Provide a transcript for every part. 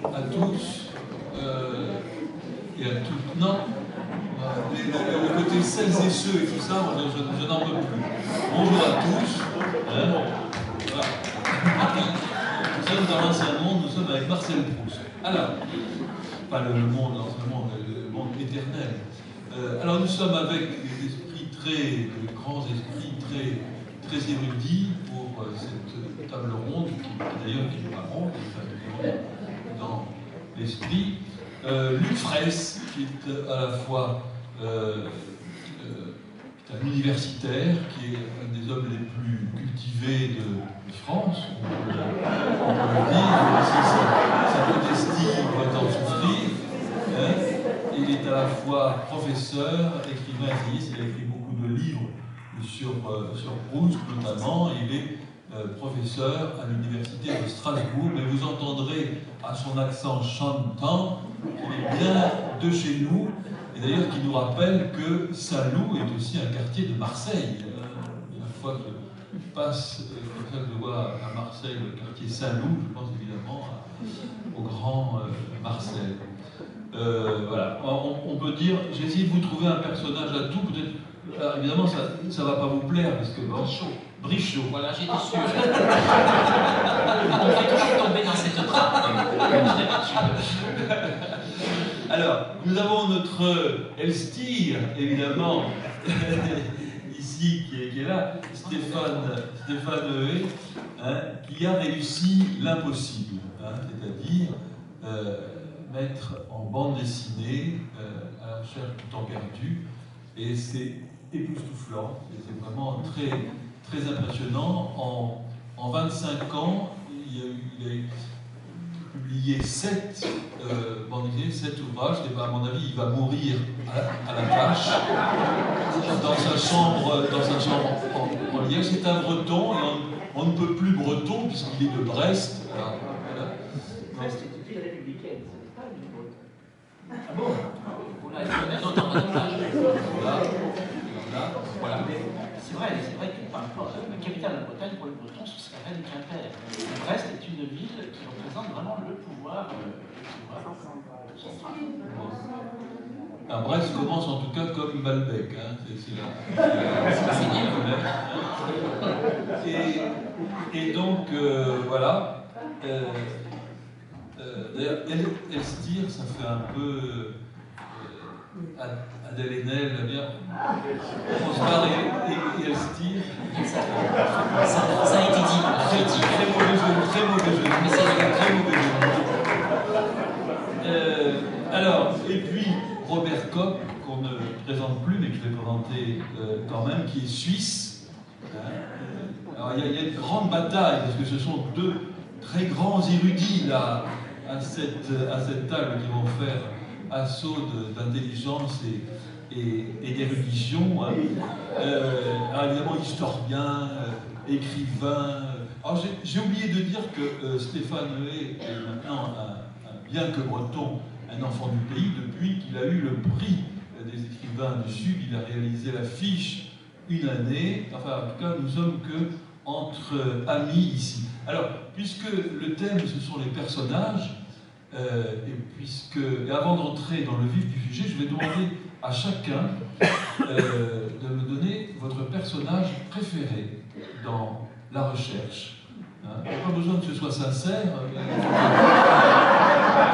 à tous et à toutes. Non, le côté celles et ceux et tout ça, moi, je n'en peux plus. Bonjour à tous. Hein, voilà. Nous sommes dans l'ancien monde, nous sommes avec Marcel Proust. Alors, pas le monde, l'ancien monde, le monde éternel. Alors nous sommes avec des esprits de grands esprits très érudits pour cette table ronde, qui d'ailleurs qui n'est pas ronde, dans l'esprit. Luc Fraisse, qui est à la fois un universitaire, qui est un des hommes les plus cultivés de France, on peut le dire, même si sa modestie doit en souffrir. Il est à la fois professeur, écrivain, essayiste, il a écrit beaucoup de livres sur Proust notamment, il est professeur à l'université de Strasbourg, mais vous entendrez à son accent chantant qu'il est bien de chez nous, et d'ailleurs qui nous rappelle que Salou est aussi un quartier de Marseille. Chaque fois que je passe, que je vois à Marseille le quartier Salou, je pense évidemment au grand Marseille. Voilà, on peut dire, j'ai essayé de vous trouver un personnage à tout, peut-être. Alors évidemment, ça ne va pas vous plaire, parce que Brichot. Voilà, j'étais sûr. On fait toujours tomber dans cette trappe. Alors, nous avons notre Elstir, évidemment, ici, qui est là, Stéphane Heué, qui a réussi l'impossible, c'est-à-dire mettre en bande dessinée à la recherche du temps perdu, et c'est époustouflant, c'est vraiment très impressionnant. En 25 ans, il a publié 7 bandes dessinées, 7 ouvrages, et ben, à mon avis, il va mourir à la tâche, dans sa chambre en Liège. C'est un breton, et on ne peut plus breton, puisqu'il est de Brest. Alors, voilà. Brest est une ville républicaine, c'est pas une breton. Ah bon? Voilà. C'est vrai que par rapport à la capitale de la Bretagne, pour les Bretons, c'est la reine Quimper. Brest est une ville qui représente vraiment le pouvoir central. Alors, Brest commence en tout cas comme Malbec, et donc voilà. D'ailleurs, Elstir, ça fait un peu Adèle Haenel, bien. Oscar et Elstir. Ça a été dit. Très mauvais jeu. Mais c'est très mauvais jeu. Alors, et puis Robert Koch, qu'on ne présente plus, mais que je vais présenter quand même, qui est suisse. Alors, il y a une grande bataille, parce que ce sont deux très grands érudits là, à cette table qui vont faire assaut d'intelligence et d'érudition. Évidemment, historien, écrivain. Alors, j'ai oublié de dire que Stéphane Heué est maintenant, bien que breton, un enfant du pays, depuis qu'il a eu le prix des écrivains du Sud. Il a réalisé l'affiche une année. Enfin, en tout cas, nous sommes que entre amis ici. Alors, puisque le thème, ce sont les personnages, et avant d'entrer dans le vif du sujet, je vais demander à chacun de me donner votre personnage préféré dans la recherche. Il n'y a pas besoin que ce soit sincère, il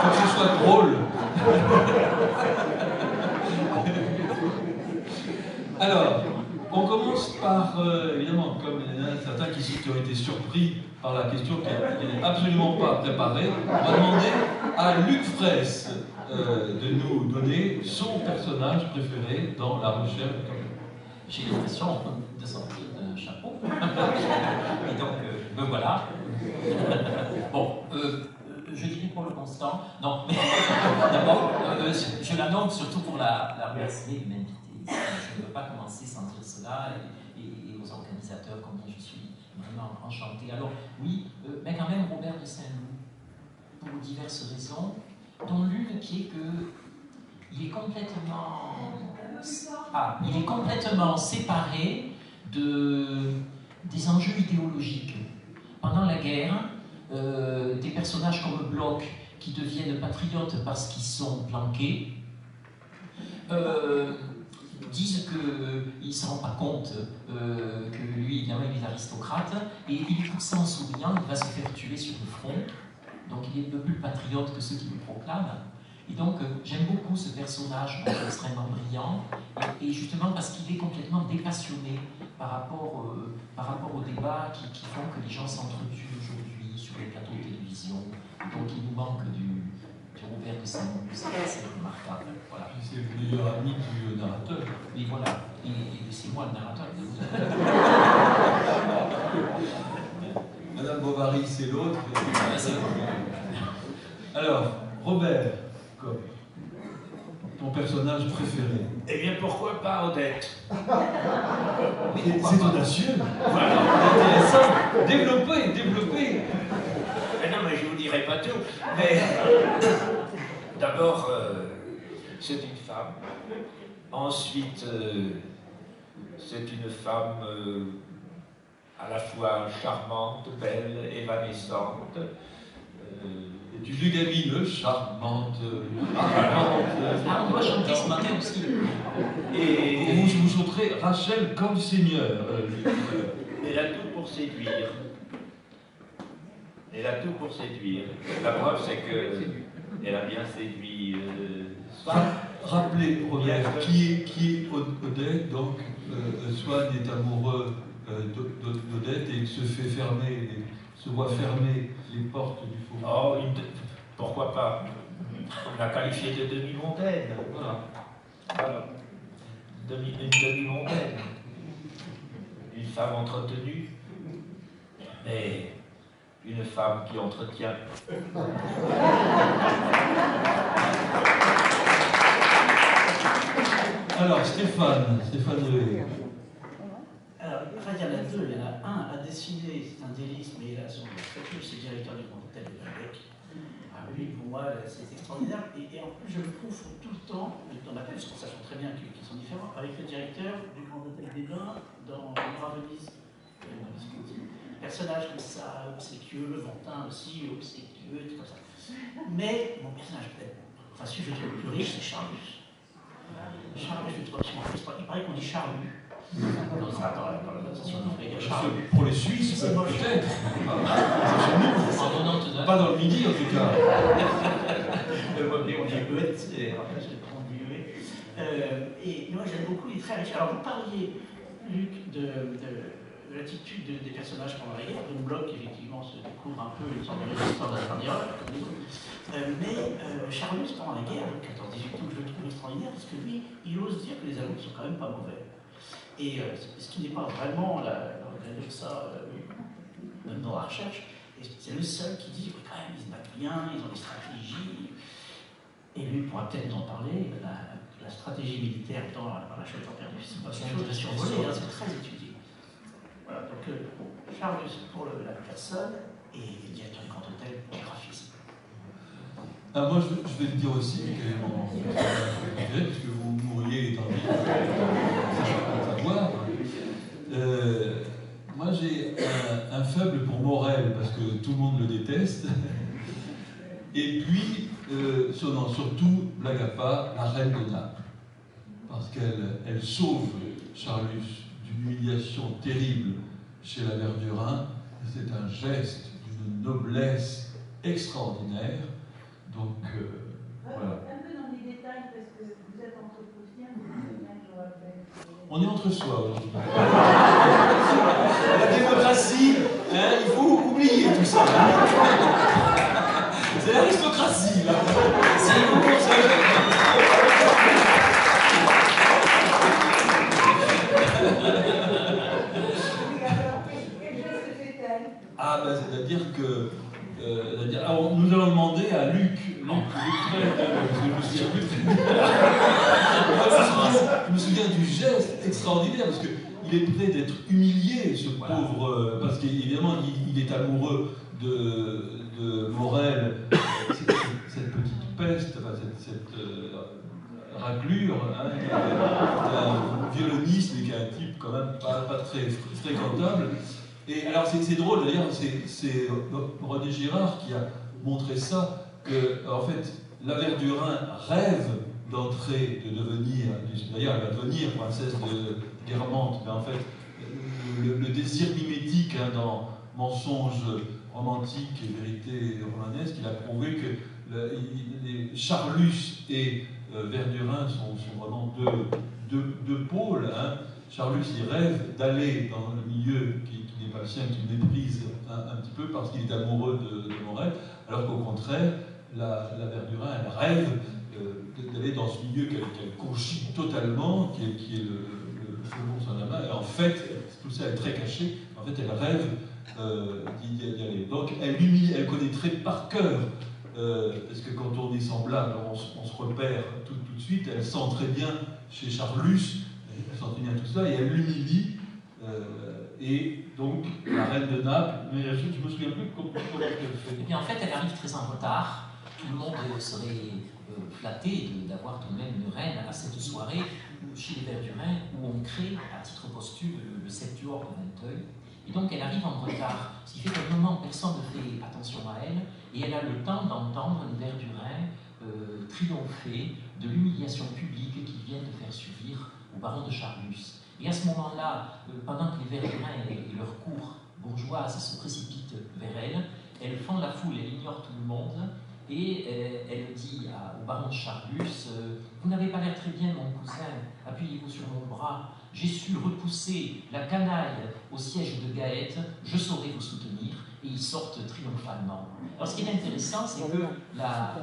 faut que ce soit drôle. Alors, on commence par, évidemment, comme il y en a certains qui ont été surpris par la question qui n'est absolument pas préparée, on va demander à Luc Fraisse de nous donner son personnage préféré dans la recherche. J'ai l'impression de sortir d'un chapeau. Et donc, me voilà. Bon, je dirais pour le constant. Non, mais d'abord, je la nomme surtout pour la remercier de m'inviter. Je ne peux pas commencer sans dire cela, et aux organisateurs, combien je suis vraiment enchanté. Alors, oui, mais quand même, Robert de Saint-Loup, pour diverses raisons, dont l'une qui est que il est complètement séparé des enjeux idéologiques. Pendant la guerre, des personnages comme Bloch qui deviennent patriotes parce qu'ils sont planqués, disent qu'il ne se rend pas compte que lui, évidemment, il est aristocrate, et il dit ça en souriant, il va se faire tuer sur le front, donc il est un peu plus patriote que ceux qui le proclament. Et donc, j'aime beaucoup ce personnage extrêmement brillant, et justement parce qu'il est complètement dépassionné par rapport aux débats qui font que les gens s'entretuent aujourd'hui sur les plateaux de télévision. Donc, il nous manque du Robert de Saint-Mons, c'est remarquable. Voilà. C'est le meilleur ami du narrateur. Et voilà, et c'est moi le narrateur. Madame Bovary, c'est l'autre. Alors, Robert, ton personnage préféré? Eh bien, pourquoi pas Odette? C'est audacieux. Voilà. Intéressant. Développez. Mais non, mais je vous dirai pas tout. Mais d'abord, c'est une femme. Ensuite, c'est une femme à la fois charmante, belle, évanescente. Et du lugamineux, charmante. Ah, on doit chanter ce matin aussi. Et Vous chanterez Rachel comme Seigneur. elle a tout pour séduire. Elle a tout pour séduire. La preuve, c'est que elle a bien séduit. Rappelez, Robert, qui est Odette, donc Swann est amoureux d'Odette et il se voit fermer les portes du faubourg. Oh, pourquoi pas? On l'a qualifiée de demi-mondaine. Voilà. Une demi-mondaine. Une femme entretenue, mais une femme qui entretient. Alors, Stéphane Levé. Alors, enfin, il y en a deux. Il y en a un à dessiner, c'est un délice, mais il a son statut, c'est directeur du Grand Hôtel de Québec. Ah oui, pour moi, c'est extraordinaire. Et en plus, je le trouve tout le temps, dans la pièce, sachant très bien qu'ils sont différents, avec le directeur du Grand Hôtel des Bains dans Venise. Personnage comme ça, obséquieux, Levantin aussi, obséquieux, tout comme ça. Mais mon personnage peut-être, enfin celui que je trouve le plus riche, c'est Charlus. Charlus, je le trouve absolument riche. Il paraît qu'on dit Charlus. Dans la station de Charlus. Pour les Suisses, peut-être. Pas dans le Midi, en tout cas. On dit Huet, je prends du Huet. Et moi, j'aime beaucoup, il est très riche. Alors, vous parliez, Luc, de l'attitude des personnages pendant la guerre. Donc, Bloch, effectivement, se découvre un peu une sorte de résistance à la comme les autres. Mais Charlus, pendant la guerre, le 14-18 août, je le trouve extraordinaire parce que lui, il ose dire que les Allemands sont quand même pas mauvais. Et ce qui n'est pas vraiment de ça, même dans la recherche, c'est le seul qui dit que quand même, ils se battent bien, ils ont des stratégies. Et lui pourra peut-être nous en parler, la stratégie militaire dans la Chaude perdue, c'est pas quelque chose de survolé, hein, c'est très étudié. Voilà, donc Charlus pour la personne et le directeur du Grand Hôtel pour le graphisme. Ah, moi, je vais le dire aussi, quel est mon personnage préféré, puisque vous mourriez étant dit savoir. Moi, j'ai un faible pour Morel, parce que tout le monde le déteste. Et puis, surtout, blague à part, la reine de Naples. Parce qu'elle sauve Charlus d'une humiliation terrible chez la Verdurin. C'est un geste d'une noblesse extraordinaire. Donc, voilà. Un peu dans les détails, parce que vous êtes entre Prussiens, je rappelle. On est entre soi aujourd'hui. La démocratie, hein, il faut oublier tout ça. C'est l'aristocratie, là. C'est le Ah, ben, c'est-à-dire que. Alors, nous allons demander à Luc. Je me souviens du geste extraordinaire, parce qu'il est prêt d'être humilié, ce pauvre. Parce qu'évidemment, il est amoureux de Morel, cette petite peste, enfin, cette raclure, hein, un violoniste, mais qui est un type quand même pas très fréquentable. Et alors c'est drôle d'ailleurs, c'est René Girard qui a montré ça que, en fait, la Verdurin rêve d'entrer, de devenir, d'ailleurs elle va devenir princesse de Guermantes, mais en fait, le désir mimétique dans Mensonge romantique et vérité romanesque, il a prouvé que Charlus et Verdurin sont vraiment deux pôles. Charlus, il rêve d'aller dans le milieu qui n'est pas le sien, qu'il méprise un petit peu parce qu'il est amoureux de Morel, alors qu'au contraire, la Verdurin, elle rêve d'aller dans ce milieu qu'elle cogite totalement, qui est le Faubourg Saint-Germain, et en fait, tout ça est très caché, en fait, elle rêve d'y aller. Donc, elle connaîtrait par cœur, parce que quand on est semblable, on se repère tout de suite, elle sent très bien chez Charlus, elle sent très bien tout ça, et elle l'humilie, et donc, la reine de Naples, mais je me souviens plus comment elle fait. Eh bien, en fait, elle arrive très en retard. Tout le monde serait flatté d'avoir tout de même une reine à cette soirée chez les Verdurin, où on crée, à titre posthume, le septuor de Vinteuil. Et donc, elle arrive en retard, ce qui fait qu'à un moment, personne ne fait attention à elle, et elle a le temps d'entendre les Verdurin triompher de l'humiliation publique qu'ils viennent de faire subir au baron de Charlus. Et à ce moment-là, pendant que les Verdurin et leur cour bourgeoise se précipitent vers elle, elle fend la foule, elle ignore tout le monde, et elle dit au baron de Charlus, vous n'avez pas l'air très bien, mon cousin, appuyez-vous sur mon bras, j'ai su repousser la canaille au siège de Gaète, je saurai vous soutenir, et ils sortent triomphalement. Alors ce qui est intéressant, c'est que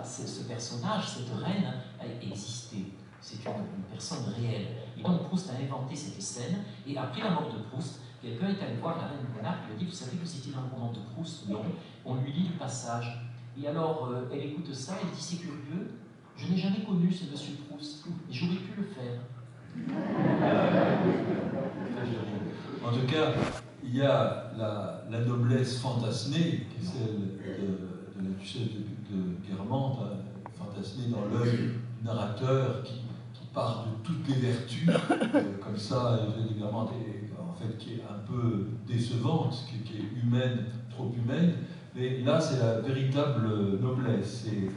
ce personnage, cette reine, a existé. C'est une personne réelle. Et donc Proust a inventé cette scène, et après la mort de Proust, quelqu'un est allé voir la reine de Naples, il a dit, vous savez que c'était dans le roman de Proust? Non. On lui lit le passage. Et alors, elle écoute ça, elle dit, c'est curieux, je n'ai jamais connu ce monsieur Proust, et j'aurais pu le faire. En tout cas, il y a la noblesse fantasmée, qui est celle de la duchesse de Guermantes, fantasmée dans l'œil du narrateur qui part de toutes les vertus, comme ça, évidemment, en fait, qui est un peu décevante, qui est humaine, trop humaine, mais là, c'est la véritable noblesse, c'est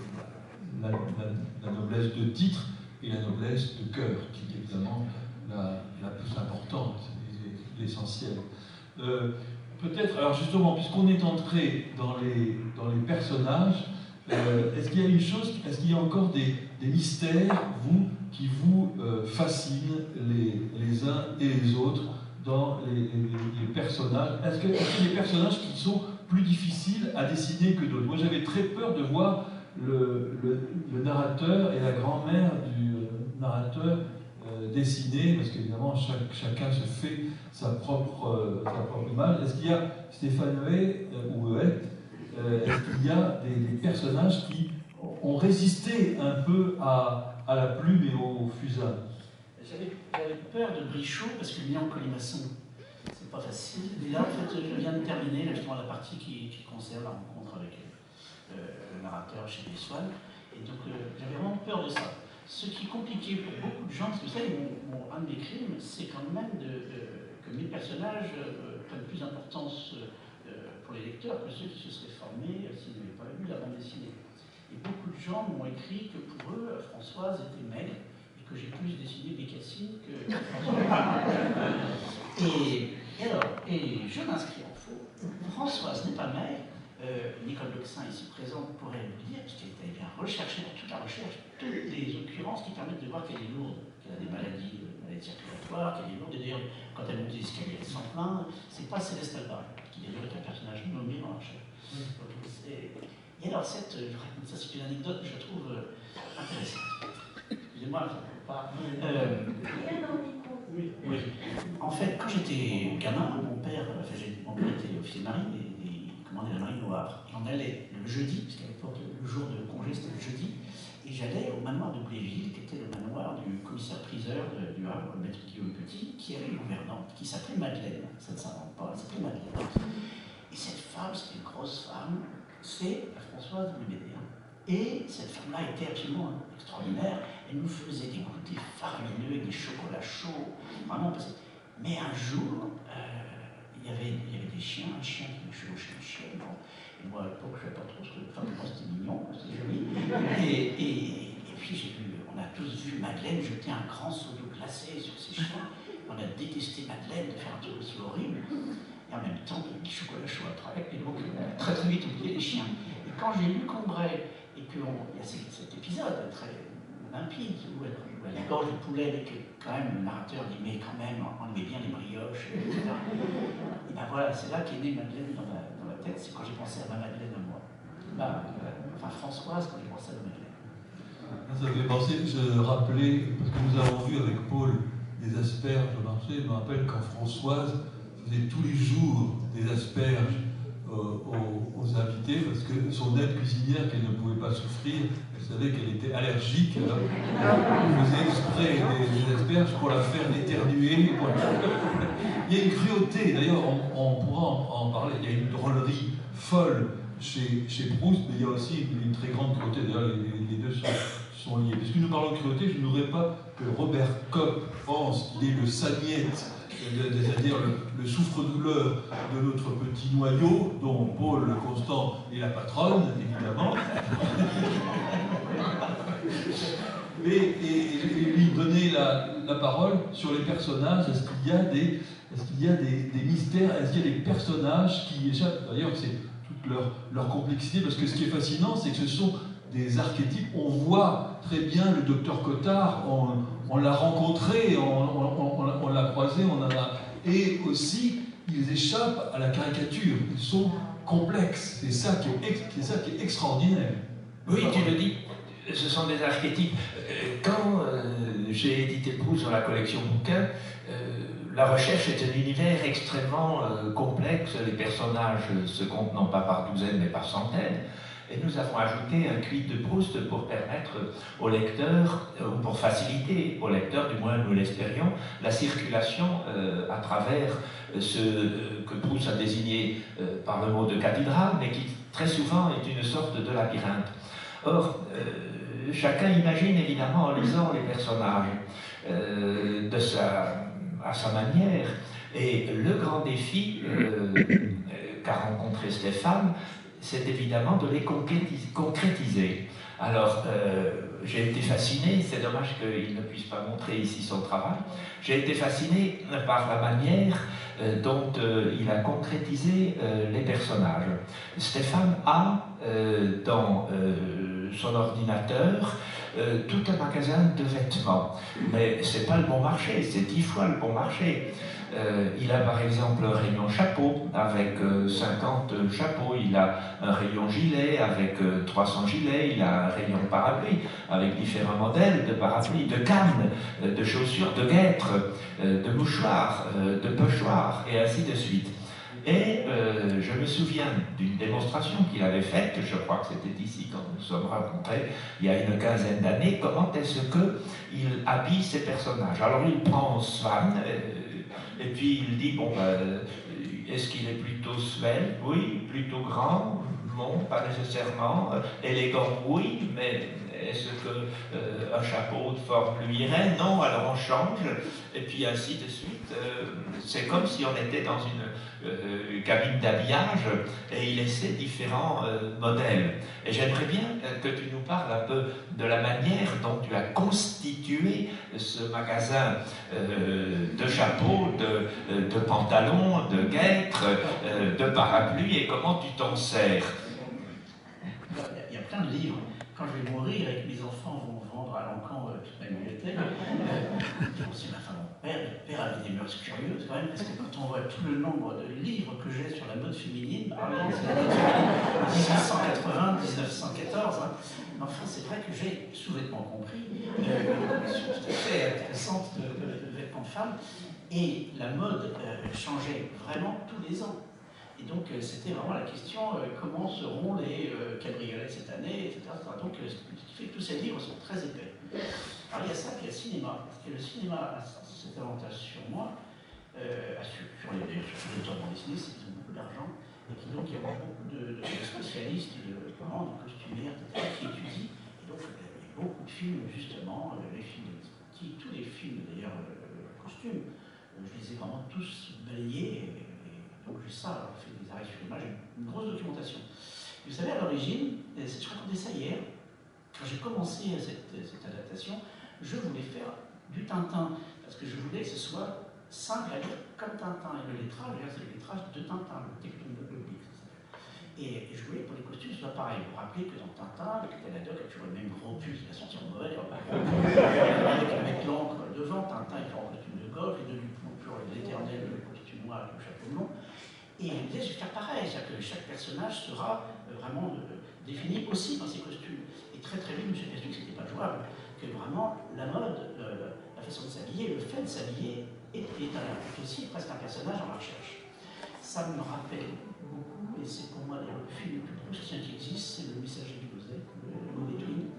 la noblesse de titre et la noblesse de cœur, qui est évidemment la plus importante, l'essentiel. Peut-être, alors justement, puisqu'on est entré dans les personnages, est-ce qu'il y a une chose, est-ce qu'il y a encore des mystères, qui vous fascinent les uns et les autres dans les personnages? Est-ce qu'il y a des personnages qui sont plus difficiles à dessiner que d'autres? Moi, j'avais très peur de voir le narrateur et la grand-mère du narrateur dessiner, parce qu'évidemment, chacun se fait sa propre image. Est-ce qu'il y a, Stéphane Huet, ou Huet, est-ce qu'il y a des personnages qui ont résisté un peu à la plume et au fusain? J'avais peur de Brichot parce que lui en colimaçon, c'est pas facile. Et là, en fait, je viens de terminer là, justement la partie qui concerne la rencontre avec le narrateur chez les Swann. Et donc, j'avais vraiment peur de ça. Ce qui est compliqué pour beaucoup de gens, parce que vous savez, un de mes crimes, c'est quand même que mes personnages prennent plus d'importance pour les lecteurs que ceux qui se seraient formés s'ils n'avaient pas lu la bande dessinée. Et beaucoup de gens m'ont écrit que pour eux, Françoise était maigre et que j'ai plus dessiné des Cassines que Françoise. Et je m'inscris en faux. Françoise n'est pas maigre. Nicole Lexin, ici présente, pourrait le dire, puisqu'elle était bien recherchée dans toute la recherche, toutes les occurrences qui permettent de voir qu'elle est lourde, qu'elle a des maladies circulatoires, qu'elle est lourde. Et d'ailleurs, quand elle monte des escaliers, elle s'en plaint. C'est pas Céleste Alba, qui d'ailleurs est un personnage nommé dans la recherche. Et alors, ça c'est une anecdote que je trouve intéressante. Excusez-moi, je ne peux pas. Oui. En fait, quand j'étais gamin, mon père était officier de marine et il commandait la marine au Havre. Et on allait le jeudi, parce qu'à l'époque, le jour de congé, c'était le jeudi, et j'allais au manoir de Bléville, qui était le manoir du commissaire-priseur du Havre, le maître Guillaume Petit, qui avait une gouvernante, qui s'appelait Madeleine. Ça ne s'invente pas, elle s'appelait Madeleine. Et cette femme, c'était une grosse femme, c'est la Françoise de Médéa. Et cette femme-là était absolument extraordinaire. Elle nous faisait des goûters faramineux avec des chocolats chauds. Vraiment, mais un jour, il y avait des chiens, un chien qui chevauchait une chienne. Et moi, à l'époque, je ne savais pas trop ce que. Enfin, moi, c'était mignon. mignon, c'est joli. Et puis on a tous vu Madeleine jeter un grand seau d'eau glacée sur ses chiens. On a détesté Madeleine de faire un truc aussi horrible. Et en même temps, du chocolat chaud après. Et donc, on a très très vite oublié les chiens. Et quand j'ai lu Combray, et qu'il y a cet épisode très limpide où elle égorge le poulet, et que quand même le narrateur dit mais quand même, on aimait bien les brioches, etc. Et ben voilà, c'est là qu'est née Madeleine dans la tête, c'est quand j'ai pensé à ma Madeleine à moi. Enfin Françoise, quand j'ai pensé à ma Madeleine. Ça me fait penser, je rappelais, parce que nous avons vu avec Paul des asperges au marché, je me rappelle quand Françoise faisait tous les jours des asperges aux invités, parce que son aide cuisinière, qu'elle ne pouvait pas souffrir, elle savait qu'elle était allergique, alors elle faisait exprès des asperges pour la faire éternuer. Il y a une cruauté, d'ailleurs on pourra en parler, il y a une drôlerie folle chez Proust, mais il y a aussi une très grande cruauté, d'ailleurs les deux sont liés. Puisque nous parlons de cruauté, je ne voudrais pas que Robert Kopp pense qu'il est le Sagnette, c'est-à-dire le souffre-douleur de notre petit noyau, dont Paul Constant est la patronne, évidemment. Et lui donner la parole sur les personnages. Est-ce qu'il y a des mystères? Est-ce qu'il y a des personnages qui échappent? D'ailleurs, c'est toute leur complexité, parce que ce qui est fascinant, c'est que ce sont des archétypes. On voit très bien le docteur Cottard, on l'a rencontré, on l'a croisé, et aussi ils échappent à la caricature, ils sont complexes, c'est ça qui est extraordinaire. Oui, tu le dis, ce sont des archétypes. Quand j'ai édité Proust dans la collection bouquins, la recherche est un univers extrêmement complexe, les personnages se comptent non pas par douzaines mais par centaines. Et nous avons ajouté un quid de Proust pour permettre au lecteur, ou pour faciliter au lecteur, du moins nous l'espérions, la circulation à travers ce que Proust a désigné par le mot de cathédrale, mais qui très souvent est une sorte de labyrinthe. Or, chacun imagine évidemment en lisant les personnages à sa manière. Et le grand défi qu'a rencontré Stéphane, c'est évidemment de les concrétiser. Alors, j'ai été fasciné, c'est dommage qu'il ne puisse pas montrer ici son travail, j'ai été fasciné par la manière dont il a concrétisé les personnages. Stéphane a dans son ordinateur tout un magasin de vêtements, mais c'est pas le bon marché, c'est 10 fois le bon marché. Il a par exemple un rayon chapeau avec 50 chapeaux, il a un rayon gilet avec 300 gilets, il a un rayon parapluie avec différents modèles de parapluies, de cannes, de chaussures, de guêtres, de mouchoirs, de pochoirs et ainsi de suite. Et je me souviens d'une démonstration qu'il avait faite, je crois que c'était ici quand nous nous sommes rencontrés, il y a une quinzaine d'années, comment est-ce qu'il habille ses personnages. Alors il prend Swann, et puis il dit, bon, est-ce qu'il est plutôt svelte? Oui. Plutôt grand? Non, pas nécessairement. Élégant? Oui, mais est-ce qu'un chapeau de forme lui irait? Non, alors on change, et puis ainsi de suite. C'est comme si on était dans une cabine d'habillage, et il essaie différents modèles. Et j'aimerais bien que tu nous parles un peu de la manière dont tu as constitué ce magasin de chapeaux, de pantalons, de guêtres, de parapluies, et comment tu t'en sers. Il y a plein de livres. Quand je vais mourir et que mes enfants vont vendre à l'encan toute ma bibliothèque, c'est ma femme, mon père avait des mœurs curieuses quand même, parce que quand on voit tout le nombre de livres que j'ai sur la mode féminine, par exemple, c'est la mode féminine 1880, 1914, hein. Enfin, c'est vrai que j'ai sous-vêtements compris, sur cette affaire intéressante de vêtements de femmes, et la mode changeait vraiment tous les ans. Et donc, c'était vraiment la question, comment seront les cabriolets cette année, etc. Donc, ce qui fait que tous ces livres sont très épais. Alors, il y a ça, puis il y a le cinéma. Parce que le cinéma a cet avantage sur moi, sur les auteurs de bande dessinée, c'est qu'ils ont beaucoup d'argent, et qui, donc, il y a beaucoup de spécialistes, de costumières, etc., qui étudient. Et donc, il y a beaucoup de films, justement, les films tous les films, d'ailleurs, costumes, je les ai vraiment tous balayés. Donc j'ai ça, alors, fait des arrêts sur l'image, une grosse documentation. Vous savez, à l'origine, je racontais ça hier, quand j'ai commencé cette adaptation, je voulais faire du Tintin, parce que je voulais que ce soit simple à lire comme Tintin. Et le lettrage, c'est le lettrage de Tintin, le technologique. Et je voulais que pour les costumes, ce soit pareil. Vous vous rappelez que dans Tintin, le capitaine Haddock a toujours le même gros pull, il va sentir mauvais, avec l'encre devant. Tintin, il fait en costume de golf, et de Dupont pour l'éternel costume noir avec le chapeau blanc. Et il me disait, je vais faire pareil, c'est-à-dire que chaque personnage sera vraiment défini aussi dans ses costumes. Et très très vite, je me suis aperçu que ce n'était pas jouable, que vraiment la mode, la façon de s'habiller, le fait de s'habiller est aussi presque un personnage en recherche. Ça me rappelle beaucoup, et c'est pour moi d'ailleurs le film le plus proustien qui existe, c'est Le Messager du Gozet, le Mauvais Twin,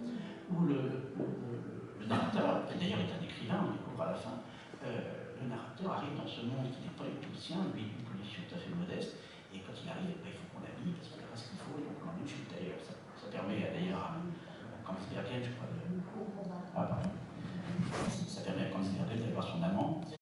où le narrateur, qui d'ailleurs est un écrivain, on découvre à la fin, le narrateur arrive dans ce monde qui n'est pas du tout le sien, lui une condition tout à fait modeste, et quand il arrive, il faut qu'on l'habille parce qu'il n'a pas ce qu'il faut, et on